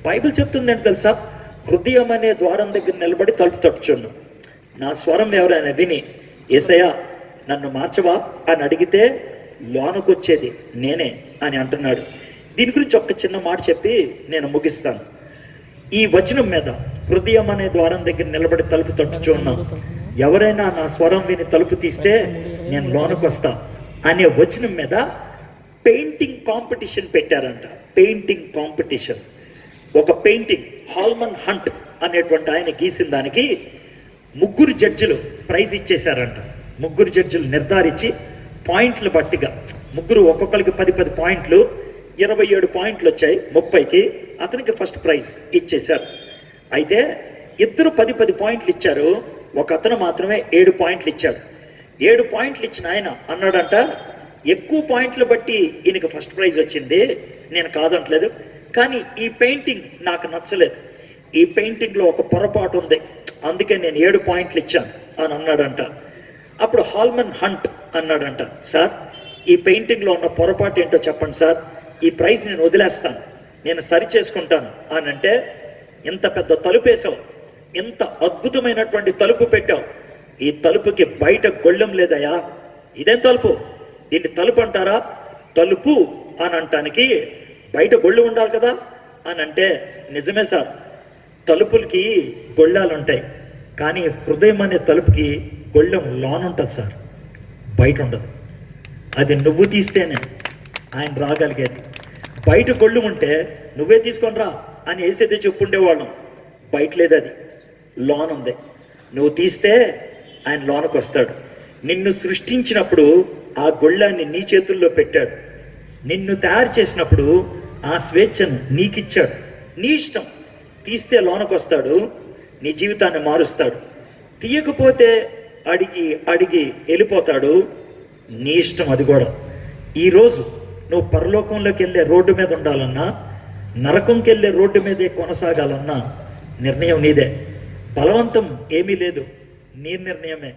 Bible చెప్తుంది ఏంటి తెలుసా? హృదయం అనే ద్వారం దగ్గర నిలబడి తలుపు తట్టుచున్నాం. నా స్వరం ఎవరైనా విని యేసయ్యా నన్ను మార్చవా అని అడిగితే లోనకొచ్చేది నేనే అని అంటున్నాడు. దీని గురించి ఒక చిన్న మాట చెప్పి నేను ముగిస్తాను. ఈ వచనం మీద హృదయం అనే ద్వారం దగ్గర నిలబడి తలుపు తట్టుచు ఉన్నాం, ఎవరైనా నా స్వరం విని తలుపు తీస్తే నేను లోనకు వస్తా అనే వచనం మీద పెయింటింగ్ కాంపిటీషన్ పెట్టారంట. Painting competition. ఒక పెయింటింగ్ హాల్మన్ హంట్ అనేటువంటి ఆయన గీసిన దానికి 3 జడ్జిలు ప్రైజ్ ఇచ్చేశారంట. 3 జడ్జిలు నిర్ధారించి పాయింట్లు బట్టిగా 3 ఒక్కొక్కరికి 10 పాయింట్లు, 27 పాయింట్లు వచ్చాయి. 30కి అతనికి ఫస్ట్ ప్రైజ్ ఇచ్చేశారు. అయితే 2 10 పాయింట్లు ఇచ్చారు, ఒక అతను మాత్రమే 7 పాయింట్లు ఇచ్చాడు. 7 పాయింట్లు ఇచ్చిన ఆయన అన్నాడంట, ఎక్కువ పాయింట్లు బట్టి ఈయనకి ఫస్ట్ ప్రైజ్ వచ్చింది, నేను కాదంటలేదు, కానీ ఈ పెయింటింగ్ నాకు నచ్చలేదు, ఈ పెయింటింగ్లో ఒక పొరపాటు ఉంది, అందుకే నేను 7 పాయింట్లు ఇచ్చాను అని అన్నాడంట. అప్పుడు హాల్మన్ హంట్ అన్నాడంట, సార్ ఈ పెయింటింగ్లో ఉన్న పొరపాటు ఏంటో చెప్పండి సార్, ఈ ప్రైజ్ నేను వదిలేస్తాను, నేను సరి చేసుకుంటాను అని అంటే, ఇంత పెద్ద తలుపు వేసావు, ఇంత అద్భుతమైనటువంటి తలుపు పెట్టావు, ఈ తలుపుకి బయట గొళ్ళెం లేదయా, ఇదేం తలుపు, దీన్ని తలుపు అంటారా? తలుపు అని అంటానికి బయట గొళ్ళు ఉండాలి కదా అని అంటే, నిజమే సార్ తలుపులకి గొళ్ళాలు ఉంటాయి, కానీ హృదయం అనే తలుపుకి గొళ్ళెం లోనుంటుంది సార్, బయట ఉండదు. అది నువ్వు తీస్తేనే ఆయన రాగలిగేది. బయట గొళ్ళు ఉంటే నువ్వే తీసుకొని రా అని వేసేది చెప్పుండేవాళ్ళం, బయట లేదు, అది లోన్ ఉంది. నువ్వు తీస్తే ఆయన లోనకు వస్తాడు. నిన్ను సృష్టించినప్పుడు ఆ గొళ్ళాన్ని నీ చేతుల్లో పెట్టాడు, నిన్ను తయారు చేసినప్పుడు ఆ స్వేచ్ఛను నీకిచ్చాడు. నీ ఇష్టం, తీస్తే లోనకు వస్తాడు, నీ జీవితాన్ని మారుస్తాడు, తీయకపోతే అడిగి అడిగి వెళ్ళిపోతాడు, నీ ఇష్టం అది కూడా. ఈరోజు నువ్వు పరలోకంలోకి వెళ్ళే రోడ్డు మీద ఉండాలన్నా, నరకంకి వెళ్ళే రోడ్డు మీదే కొనసాగాలన్నా నిర్ణయం నీదే. బలవంతం ఏమీ లేదు, నీ నిర్ణయమే.